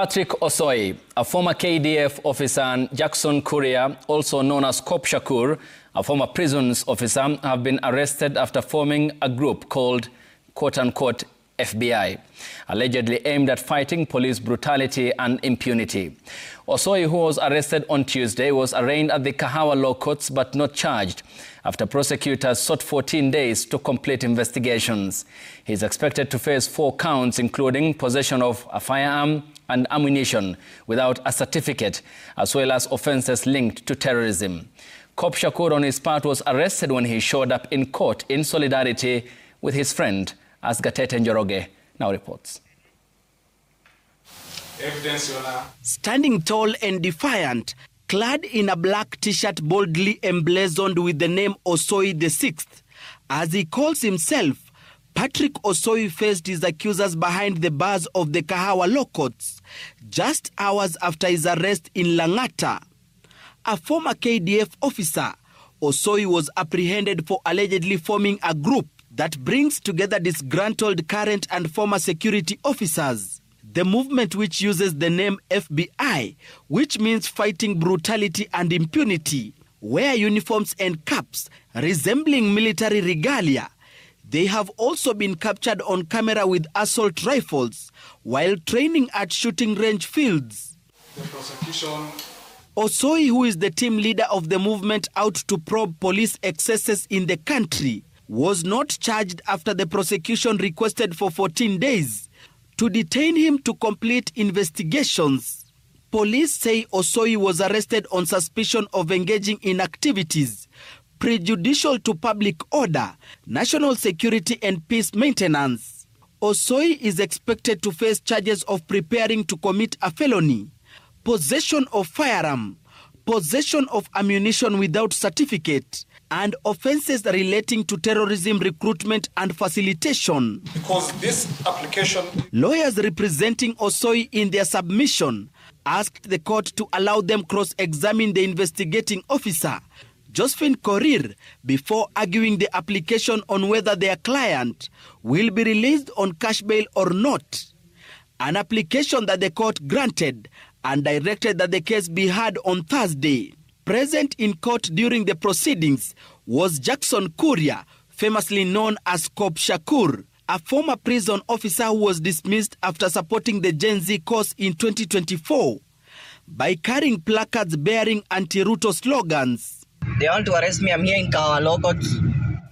Patrick Osoi, a former KDF officer, and Jackson Kuria, also known as Cop Shakur, a former prisons officer, have been arrested after forming a group called quote-unquote FBI, allegedly aimed at fighting police brutality and impunity. Osoi, who was arrested on Tuesday, was arraigned at the Kahawa law courts but not charged after prosecutors sought 14 days to complete investigations. He is expected to face 4 counts, including possession of a firearm and ammunition without a certificate, as well as offences linked to terrorism. Cop Shakur, on his part, was arrested when he showed up in court in solidarity with his friend, as Gatete Njoroge now reports. Standing tall and defiant, clad in a black t-shirt boldly emblazoned with the name Osoi the Sixth, as he calls himself, Patrick Osoi faced his accusers behind the bars of the Kahawa law courts just hours after his arrest in Langata. A former KDF officer, Osoi was apprehended for allegedly forming a group that brings together disgruntled current and former security officers. The movement, which uses the name FBI, which means fighting brutality and impunity, wear uniforms and caps resembling military regalia. They have also been captured on camera with assault rifles while training at shooting range fields. The prosecution. Osoi, who is the team leader of the movement out to probe police excesses in the country, was not charged after the prosecution requested for 14 days to detain him to complete investigations. Police say Osoi was arrested on suspicion of engaging in activities prejudicial to public order, national security and peace maintenance. Osoi is expected to face charges of preparing to commit a felony, possession of firearm, possession of ammunition without certificate, and offences relating to terrorism, recruitment and facilitation. Because this application... Lawyers representing Osoi in their submission asked the court to allow them cross-examine the investigating officer, Jackson Kuria, before arguing the application on whether their client will be released on cash bail or not. An application that the court granted and directed that the case be heard on Thursday. Present in court during the proceedings was Jackson Kuria, famously known as Cop Shakur, a former prison officer who was dismissed after supporting the Gen Z cause in 2024 by carrying placards bearing anti-Ruto slogans. They want to arrest me. I'm here in Kahawa law courts.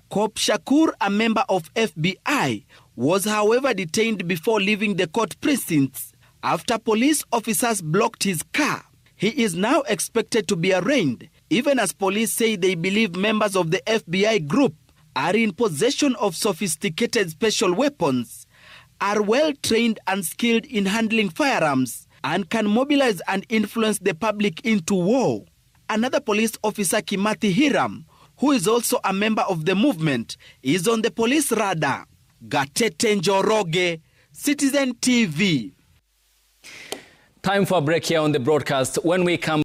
Cop Shakur, a member of FBI, was however detained before leaving the court precincts after police officers blocked his car. He is now expected to be arraigned, even as police say they believe members of the FBI group are in possession of sophisticated special weapons, are well trained and skilled in handling firearms, and can mobilize and influence the public into war. Another police officer, Kimathi Hiram, who is also a member of the movement, is on the police radar. Gatete Njoroge, Citizen TV. Time for a break here on the broadcast. When we come